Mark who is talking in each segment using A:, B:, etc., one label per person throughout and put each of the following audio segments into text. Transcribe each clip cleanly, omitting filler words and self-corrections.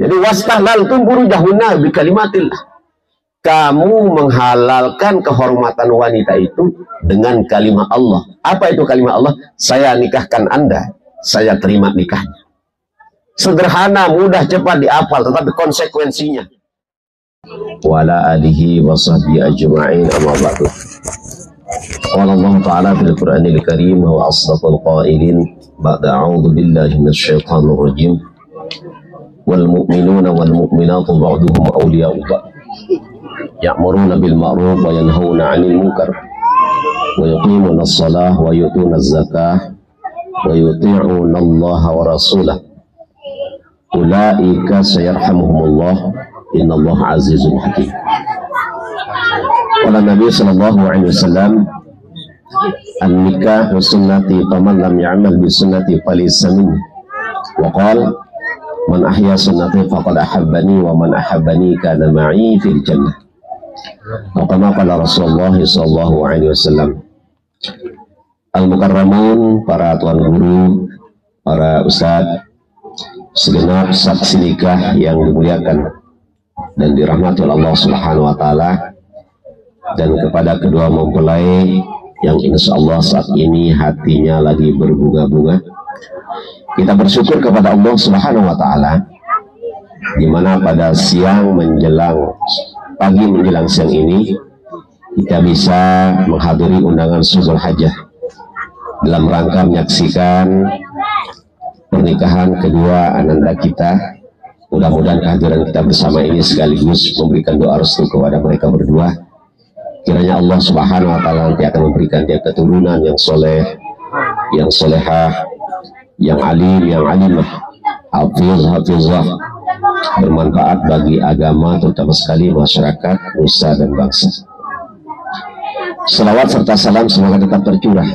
A: Jadi wastahlaltum furujahunna bi kalimatillah. Kamu menghalalkan kehormatan wanita itu dengan kalimat Allah. Apa itu kalimat Allah? Saya nikahkan Anda, saya terima nikahnya. Sederhana, mudah, cepat dihafal, tetapi konsekuensinya. Wala alihi wa sahbihi ajma'in amma ba'du. Qala Allah Ta'ala fil Qur'anil Karim wa asdaqul qailin ba'da a'udzu billahi minasyaitonir rajim. Wal mu'minuna wal mu'minatu ba'duhum awliya'u ba'd. Ya'muruna bil ma'ruf wa yanhauna 'anil munkar wa yuqimuna as-salah wa yu'tuna az-zakah wa yuti'una Allah wa rasulahu. Ulaika sayarhamuhumullah innallaha azizun hakim. Qala Nabi sallallahu alaihi wasallam, an-nikahu sunnati faman lam ya'mal bi sunnati falaysa minni. Wa qala man ahya sunnati faqad ahabbani wa man ahabbani kana ma'i fil jannah. Kama qala Rasulullah sallallahu alaihi wasallam. Al-mukarramun, para tuan guru, para ustaz, segenap saksi nikah yang dimuliakan dan dirahmati oleh Allah Subhanahu wa taala, dan kepada kedua mempelai yang insya Allah saat ini hatinya lagi berbunga-bunga, kita bersyukur kepada Allah Subhanahu wa taala di mana pada siang menjelang pagi menjelang siang ini kita bisa menghadiri undangan Sulhul Hajah dalam rangka menyaksikan pernikahan kedua ananda kita. Mudah-mudahan kehadiran kita bersama ini sekaligus memberikan doa restu kepada mereka berdua. Kiranya Allah Subhanahu wa taala nanti akan memberikan dia keturunan yang soleh, yang solehah, yang alim, yang alimah, hafizah, bermanfaat bagi agama, terutama sekali masyarakat, nusa dan bangsa. Salawat serta salam semoga tetap tercurah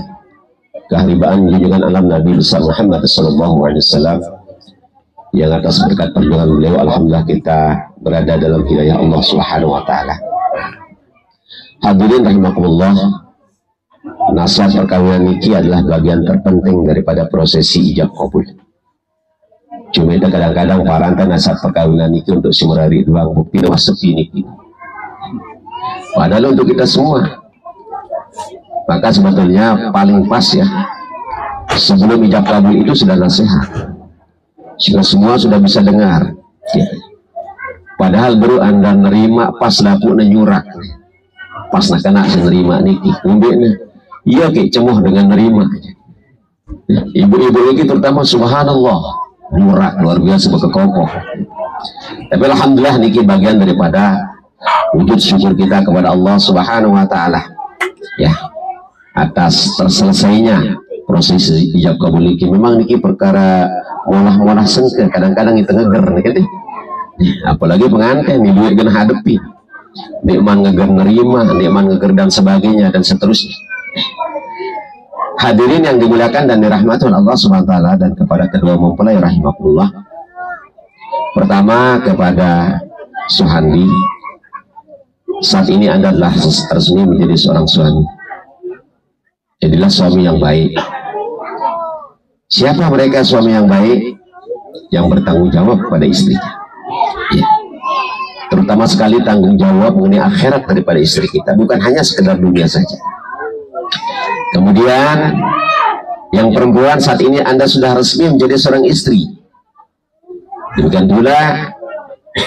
A: keharibaan junjungan alam Nabi besar Muhammad sallallahu alaihi wasallam, yang atas berkat perjuangan beliau alhamdulillah kita berada dalam hidayah Allah Subhanahu wa taala. Hadirin rahimakumullah, nasab perkawinan niki adalah bagian terpenting daripada prosesi ijab kabul. Cuma itu kadang-kadang parantan nasab perkawinan niki untuk si merari doang, bukti nama sepi niki. Padahal untuk kita semua. Maka sebetulnya paling pas ya, sebelum ijab kabul itu sudah nasihat, sehingga semua sudah bisa dengar ya. Padahal baru anda nerima pas laku nyurak, pas nak kena nerima niki umbeknya iya kayak cemuh dengan nerima ya. Ibu-ibu ini terutama subhanallah nyurak luar biasa berkekokoh. Tapi alhamdulillah niki bagian daripada wujud syukur kita kepada Allah Subhanahu wa taala ya, atas terselesainya proses ijab kabul niki. Memang niki perkara molah-molah sengke, kadang-kadang itu ngeger nih, apalagi pengantin ibu yang kena hadapi nikman ngeger nerima, nikman ngeger dan sebagainya dan seterusnya. Hadirin yang dimuliakan dan dirahmati oleh Allah Subhanahu wa taala, dan kepada kedua mempelai rahimakumullah. Pertama kepada Suhandi, saat ini Anda adalah resmi menjadi seorang suami. Jadilah suami yang baik. Siapa mereka suami yang baik? Yang bertanggung jawab kepada istrinya ya. Terutama sekali tanggung jawab mengenai akhirat daripada istri kita, bukan hanya sekedar dunia saja. Kemudian yang perempuan, saat ini Anda sudah resmi menjadi seorang istri. Demikian pula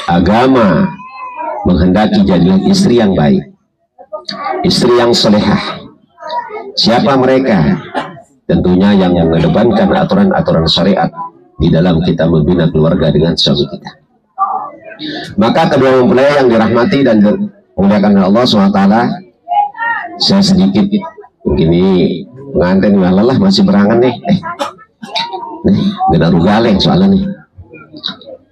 A: agama menghendaki jadilah istri yang baik, istri yang solehah. Siapa mereka? Tentunya yang mengedepankan aturan-aturan syariat di dalam kita membina keluarga dengan suami kita. Maka kedua mempelai yang dirahmati dan dimuliakan oleh Allah SWT, saya sedikit begini pengantin lelah masih berangan nih, beda rugaleng soalnya nih.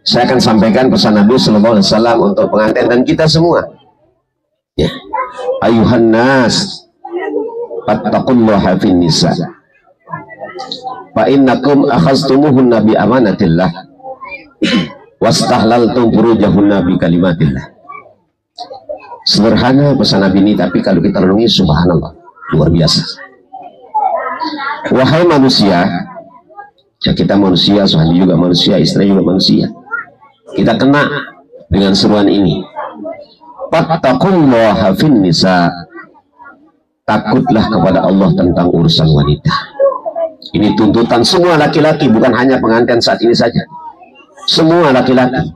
A: Saya akan sampaikan pesan Nabi Sallallahu Alaihi Wasallam untuk pengantin dan kita semua ya. Ayuhan nas fattaqullaha fin nisa fa innakum akhaztumuhunna bi amanatillah wastahlaltum furujahunna bi kalimatillah. Sederhana pesan Nabi ini, tapi kalau kita renungi subhanallah luar biasa. Wahai manusia ya, kita manusia, suami juga manusia, istri juga manusia. Kita kena dengan seruan ini. Fattaqullaha fin nisa. Takutlah kepada Allah tentang urusan wanita. Ini tuntutan semua laki-laki, bukan hanya pengantin saat ini saja. Semua laki-laki.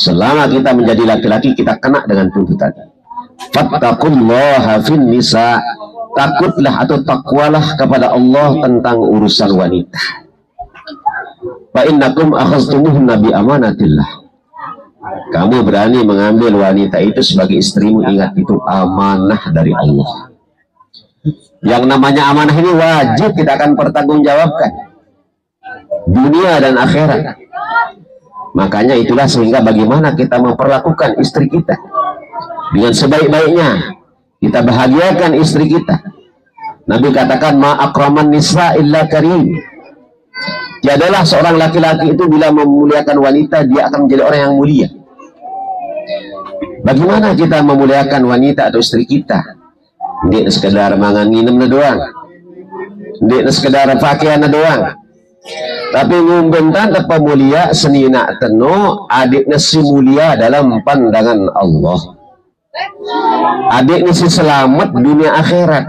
A: Selama kita menjadi laki-laki, kita kena dengan tuntutan. Fattaqullaha fin nisa. Takutlah atau takwalah kepada Allah tentang urusan wanita. Fa innakum akhadhtumuhunna bi amanatillah. Kamu berani mengambil wanita itu sebagai istrimu, ingat itu amanah dari Allah. Yang namanya amanah ini wajib kita akan pertanggungjawabkan dunia dan akhirat. Makanya itulah sehingga bagaimana kita memperlakukan istri kita dengan sebaik-baiknya. Kita bahagiakan istri kita. Nabi katakan ma akraman nisa illa karim. Tiadalah seorang laki-laki itu bila memuliakan wanita dia akan menjadi orang yang mulia. Bagaimana kita memuliakan wanita atau istri kita? Dia sekedar mangan minum doang. Dia sekedar pakaian doang. Tapi ngumbentan tepa mulia senina teno adiknya si mulia dalam pandangan Allah. Adiknya si selamat dunia akhirat.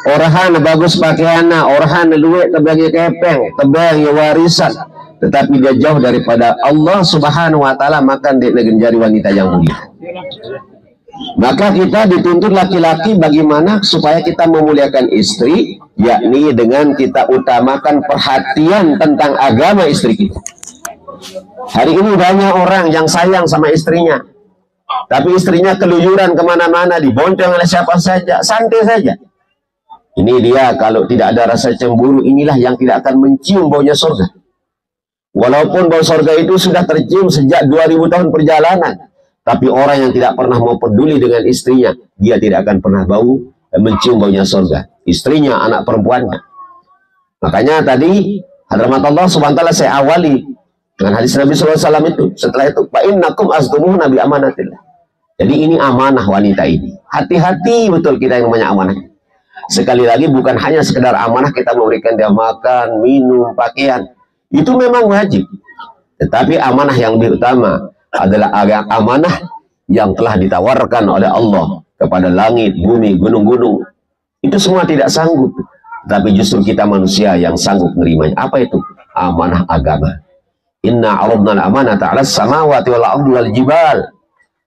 A: Orahan bagus pakaiannya, orahan luwek tebangnya kepeng, tebangnya warisan, tetapi dia jauh daripada Allah Subhanahu wa taala, maka dia menjadi wanita yang mulia. Maka kita dituntut laki-laki bagaimana supaya kita memuliakan istri, yakni dengan kita utamakan perhatian tentang agama istri kita. Hari ini banyak orang yang sayang sama istrinya, tapi istrinya keluyuran kemana-mana, dibonceng oleh siapa saja, santai saja. Ini dia kalau tidak ada rasa cemburu, inilah yang tidak akan mencium baunya surga. Walaupun bau surga itu sudah tercium sejak 2000 tahun perjalanan, tapi orang yang tidak pernah mau peduli dengan istrinya, dia tidak akan pernah mencium baunya surga. Istrinya, anak perempuannya. Makanya tadi Hadramat Allah SWT saya awali dengan hadis Nabi SAW itu. Setelah itu, fa innakum azdumuhunna bi amanatillah. Jadi ini amanah wanita ini. Hati-hati betul kita yang namanya amanah. Sekali lagi bukan hanya sekedar amanah kita memberikan dia makan, minum, pakaian. Itu memang wajib. Tetapi amanah yang lebih utama adalah amanah yang telah ditawarkan oleh Allah kepada langit, bumi, gunung-gunung. Itu semua tidak sanggup. Tapi justru kita manusia yang sanggup menerimanya. Apa itu? Amanah agama. Inna aradna al-amanata 'ala as-samawati wal ardi wal jibal.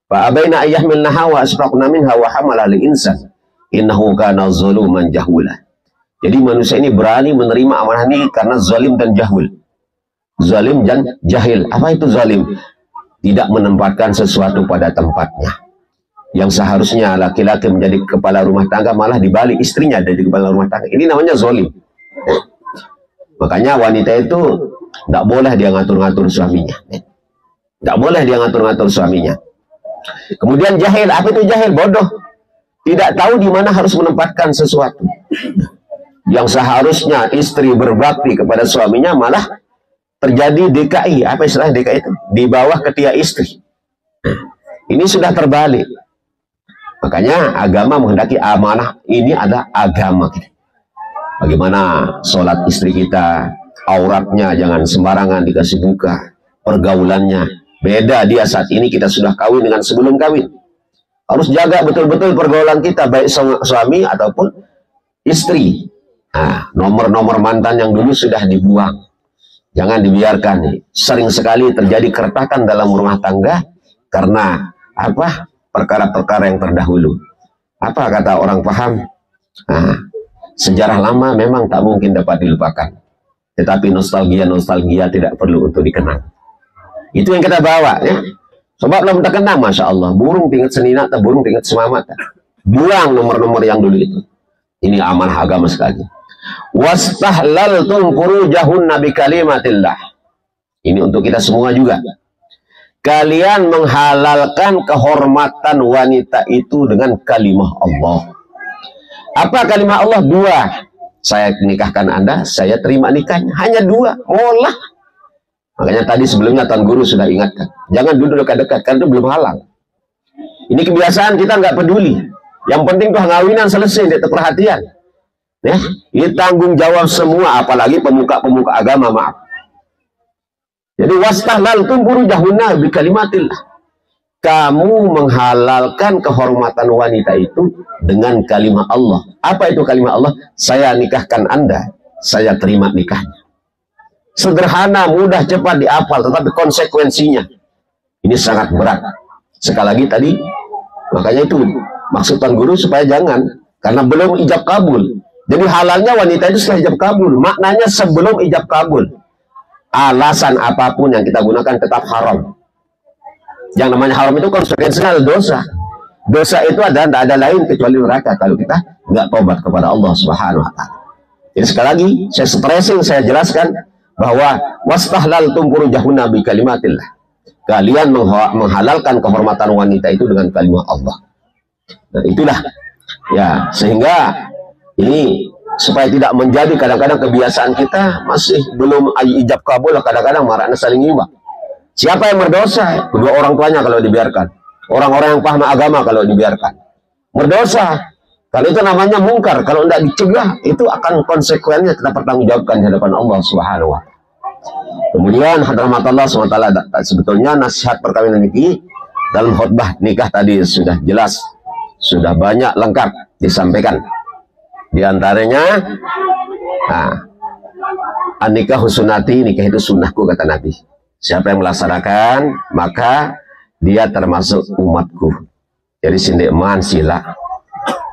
A: Fa abaina ayyahmilnaha wa asfaqna minha wa hamala al-insan. Innahu kana zaluman jahula. Jadi manusia ini berani menerima amanah ini karena zalim dan jahul. Zalim dan jahil. Apa itu zalim? Tidak menempatkan sesuatu pada tempatnya. Yang seharusnya laki-laki menjadi kepala rumah tangga, malah dibalik istrinya jadi kepala rumah tangga. Ini namanya zalim. Makanya wanita itu tidak boleh dia ngatur-ngatur suaminya. Tidak boleh dia ngatur-ngatur suaminya. Kemudian jahil. Apa itu jahil? Bodoh. Tidak tahu di mana harus menempatkan sesuatu. Yang seharusnya istri berbakti kepada suaminya malah terjadi DKI. Apa istilah DKI itu? Di bawah ketiak istri. Ini sudah terbalik. Makanya agama menghendaki amanah ini ada agama. Bagaimana sholat istri kita, auratnya jangan sembarangan dikasih buka, pergaulannya beda dia saat ini kita sudah kawin dengan sebelum kawin. Harus jaga betul-betul pergaulan kita, baik suami ataupun istri. Nah, nomor-nomor mantan yang dulu sudah dibuang. Jangan dibiarkan. Sering sekali terjadi keretakan dalam rumah tangga karena apa? Perkara-perkara yang terdahulu. Apa kata orang paham? Nah, sejarah lama memang tak mungkin dapat dilupakan. Tetapi nostalgia tidak perlu untuk dikenang. Itu yang kita bawa, ya. Sebab belum terkenang, Masya Allah. Burung tingkat senina, burung tingkat semamat. Buang nomor-nomor yang dulu itu. Ini amanah agama sekali. Wastahlaltum furujahunna bi kalimatillah. Ini untuk kita semua juga. Kalian menghalalkan kehormatan wanita itu dengan kalimah Allah. Apa kalimah Allah? Dua. Saya nikahkan Anda, saya terima nikahnya. Hanya dua. Olah. Makanya tadi sebelumnya Tuan Guru sudah ingatkan. Jangan duduk dekat-dekat, karena itu belum halal. Ini kebiasaan kita nggak peduli. Yang penting tuh ngawinan selesai, dia perhatian. Ya, ini tanggung jawab semua, apalagi pemuka-pemuka agama, maaf. Jadi wastahlaltum furujahunna bi kalimatillah. Kamu menghalalkan kehormatan wanita itu dengan kalimat Allah. Apa itu kalimat Allah? Saya nikahkan Anda, saya terima nikahnya. Sederhana, mudah, cepat dihafal, tetapi konsekuensinya ini sangat berat. Sekali lagi tadi, makanya itu maksud Tuan Guru supaya jangan, karena belum ijab kabul. Jadi halalnya wanita itu setelah ijab kabul, maknanya sebelum ijab kabul. Alasan apapun yang kita gunakan tetap haram. Yang namanya haram itu konsekuensinya dosa. Dosa itu tidak ada lain kecuali neraka kalau kita nggak tobat kepada Allah Subhanahu wa Ta'ala. Jadi sekali lagi saya stressing, saya jelaskan bahwa wastahlaltum furujahunna bi kalimatillah. Kalian menghalalkan kehormatan wanita itu dengan kalimat Allah. Nah, itulah ya, sehingga ini supaya tidak menjadi kadang-kadang kebiasaan kita masih belum ijab kabul, kadang-kadang marahnya saling iba. Siapa yang berdosa? Kedua orang tuanya kalau dibiarkan. Orang-orang yang paham agama kalau dibiarkan. Berdosa. Kalau itu namanya mungkar. Kalau tidak dicegah, itu akan konsekuensinya kita pertanggungjawabkan di hadapan Allah Subhanahu wa Ta'ala. Kemudian hadramat Allah SWT, sebetulnya nasihat perkawinan ini dalam khutbah nikah tadi sudah jelas, sudah banyak lengkap disampaikan. Di antaranya, an-nikah sunnati, nikah itu sunnahku kata Nabi. Siapa yang melaksanakan, maka dia termasuk umatku. Jadi sindik man sila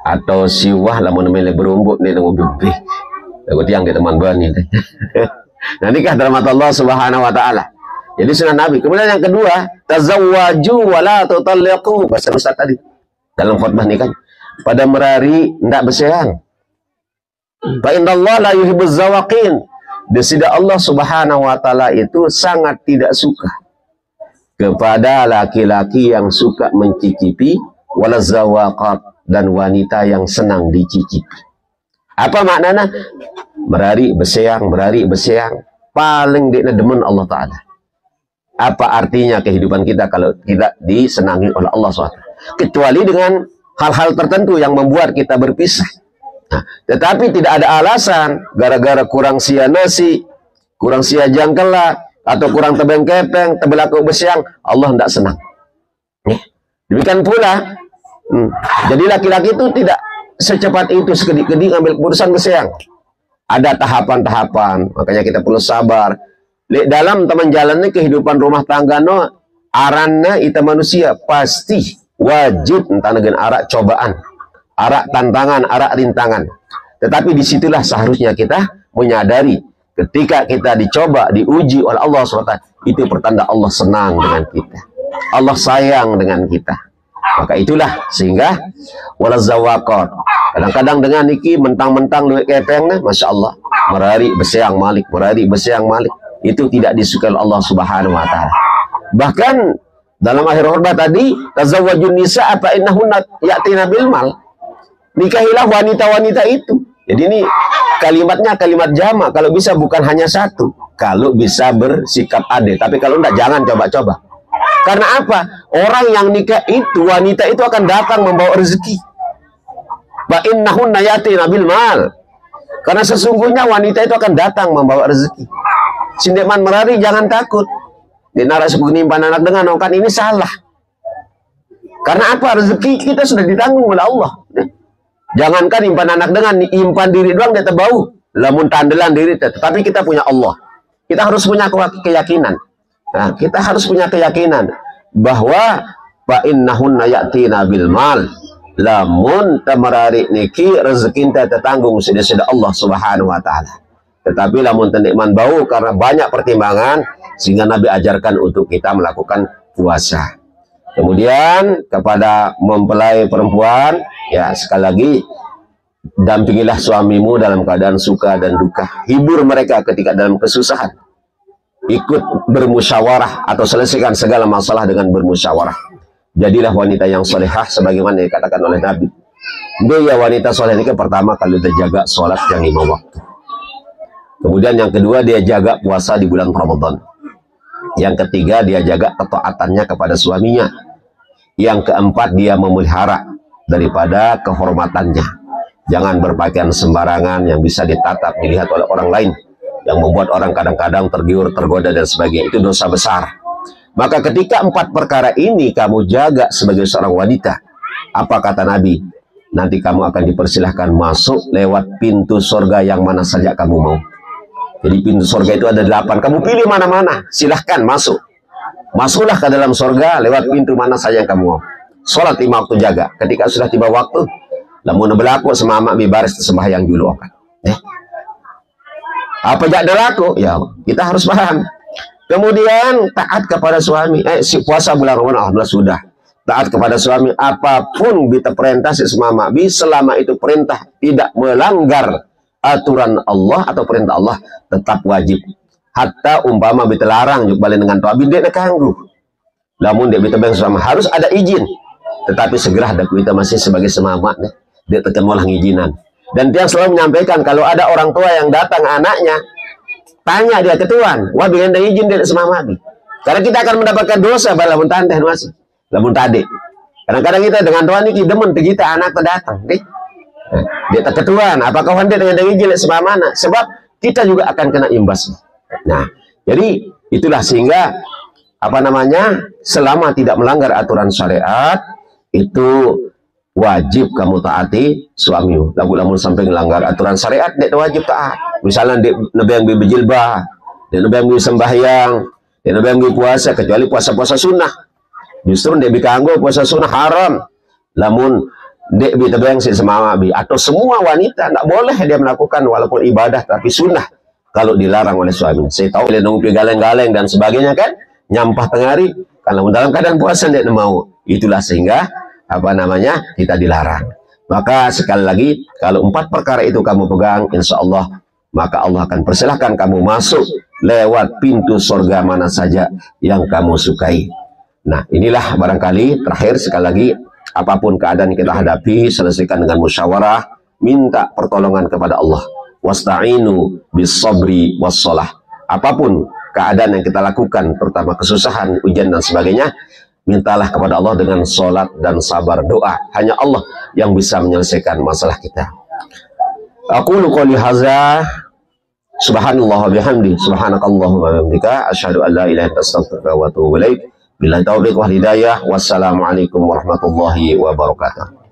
A: atau siwah lamun mele berumbuk ni nang ubi. Lagu tiang ke teman bani. Nah, nikah rahmat Allah Subhanahu wa Ta'ala. Jadi sunnah Nabi. Kemudian yang kedua, tazawwaju wa la tutalliqu. Bahasa Ustaz tadi dalam khutbah nikah, pada merari ndak berseang. Fa innallaha la yuhibbuz zawaqin. Desida Allah Subhanahu wa Ta'ala itu sangat tidak suka kepada laki-laki yang suka mencicipi, wala zawaqat, dan wanita yang senang dicicipi. Apa maknanya? Merari berseang, paling demen Allah Ta'ala. Apa artinya kehidupan kita kalau tidak disenangi oleh Allah SWT? Kecuali dengan hal-hal tertentu yang membuat kita berpisah. Nah, tetapi tidak ada alasan gara-gara kurang sia nasi, kurang sia jangkela, atau kurang tebeng kepeng, tebelaku bersiang, Allah tidak senang. Demikian pula, jadi laki-laki itu tidak secepat itu sekedik-kedik ngambil keputusan bersiang. Ada tahapan-tahapan, makanya kita perlu sabar. Dalam teman jalannya kehidupan rumah tangga no, arannya kita manusia pasti wajib entah dengan arak cobaan, arak tantangan, arak rintangan. Tetapi disitulah seharusnya kita menyadari ketika kita dicoba, diuji oleh Allah SWT, itu pertanda Allah senang dengan kita, Allah sayang dengan kita. Maka itulah sehingga wala zawaqat. Kadang-kadang dengan niki mentang-mentang duit kepeng, masya Allah, merari bersiang malik, itu tidak disukai Allah Subhanahu wa Ta'ala. Bahkan dalam akhir khutbah tadi, tazawwajun nisa apa innahunna ya'tina bil mal. Nikahilah wanita-wanita itu. Jadi ini kalimatnya kalimat jama', kalau bisa bukan hanya satu. Kalau bisa bersikap adil, tapi kalau enggak jangan coba-coba. Karena apa? Orang yang nikah itu, wanita itu akan datang membawa rezeki. Wa innahunna ya'tina bil mal. Karena sesungguhnya wanita itu akan datang membawa rezeki. Sindeman merari jangan takut. Di narasi penimpan anak dengan kan ini salah. Karena apa? Rezeki kita sudah ditanggung oleh Allah. Jangankan impan anak dengan, impan diri doang dia terbau. Lamun tandelan diri, tetapi kita punya Allah. Kita harus punya keyakinan. Nah, kita harus punya keyakinan bahwa fa innahunna ya'tina bil mal. Lamun tamarari niki rezeki kita tertanggung sudah Allah Subhanahu wa Ta'ala. Tetapi lamun tenikman bau karena banyak pertimbangan sehingga Nabi ajarkan untuk kita melakukan puasa. Kemudian kepada mempelai perempuan, ya sekali lagi dampingilah suamimu dalam keadaan suka dan duka. Hibur mereka ketika dalam kesusahan. Ikut bermusyawarah atau selesaikan segala masalah dengan bermusyawarah. Jadilah wanita yang solehah sebagaimana dikatakan oleh Nabi. Dia wanita soleh ini pertama kalau dia jaga sholat yang 5 waktu. Kemudian yang kedua dia jaga puasa di bulan Ramadan. Yang ketiga dia jaga ketaatannya kepada suaminya. Yang keempat dia memelihara daripada kehormatannya. Jangan berpakaian sembarangan yang bisa ditatap, dilihat oleh orang lain. yang membuat orang kadang-kadang tergiur, tergoda dan sebagainya. Itu dosa besar. Maka ketika 4 perkara ini kamu jaga sebagai seorang wanita, apa kata Nabi? Nanti kamu akan dipersilahkan masuk lewat pintu surga yang mana saja kamu mau. Jadi pintu surga itu ada 8. Kamu pilih mana-mana, silahkan masuk. Masuklah ke dalam surga lewat pintu mana saja yang kamu mau. Sholat 5 waktu jaga. Ketika sudah tiba waktu, lamun berlaku semamak bibaris sembahyang dulu akan. Apa jak berlaku? Ya, kita harus paham. Kemudian taat kepada suami. Si puasa bulan Ramadan, alhamdulillah sudah. Taat kepada suami, apapun kita perintah si semamak bi, selama itu perintah tidak melanggar aturan Allah atau perintah Allah, tetap wajib. Hatta umpama kita larang juga balik dengan tuabi dia kanggu. Namun dia kita bang sama harus ada izin. Tetapi segera ada kita masih sebagai semamak dia tekan malah ngizinan. Dan dia selalu menyampaikan kalau ada orang tua yang datang anaknya, tanya dia ketuan, wah bikin ada izin dia semamak. Karena kita akan mendapatkan dosa balamun tante masih. Lamun tadi. Kadang-kadang kita dengan tuan ini demen kita anak terdatang, dia tak ketuan, apakah dia dengan izin semamana? Sebab kita juga akan kena imbasnya. Nah, jadi itulah sehingga apa namanya, selama tidak melanggar aturan syariat itu wajib kamu taati suami. Lamun sampai melanggar aturan syariat, dia wajib taat. Misalnya dia nabi yang berjilbah, dia nabi yang sembahyang, dia nabi yang puasa, kecuali puasa-puasa sunnah. Justru dia bikanggo puasa sunnah haram. Lamun dia bitabang si semama bi atau semua wanita tidak boleh dia melakukan walaupun ibadah tapi sunnah kalau dilarang oleh suami. Saya tahu dia nunggu galeng-galeng dan sebagainya kan, nyampah tengah hari kalau dalam keadaan puasa dia mau. Itulah sehingga apa namanya kita dilarang. Maka sekali lagi kalau 4 perkara itu kamu pegang, insya Allah maka Allah akan persilahkan kamu masuk lewat pintu surga mana saja yang kamu sukai. Nah inilah barangkali terakhir sekali lagi, apapun keadaan kita hadapi selesaikan dengan musyawarah, minta pertolongan kepada Allah. Wasta'inu bis sabri wassalah. Apapun keadaan yang kita lakukan, terutama kesusahan, ujian dan sebagainya, mintalah kepada Allah dengan sholat dan sabar doa. Hanya Allah yang bisa menyelesaikan masalah kita. Aku qouli hadza, subhanallah wa bihamdi, subhanakallahumma wa bihamdika, asyhadu an la ilaha illa anta astaghfiruka wa atubu ilaik. Billahi taufiq wal hidayah. Wassalamualaikum warahmatullahi wabarakatuh.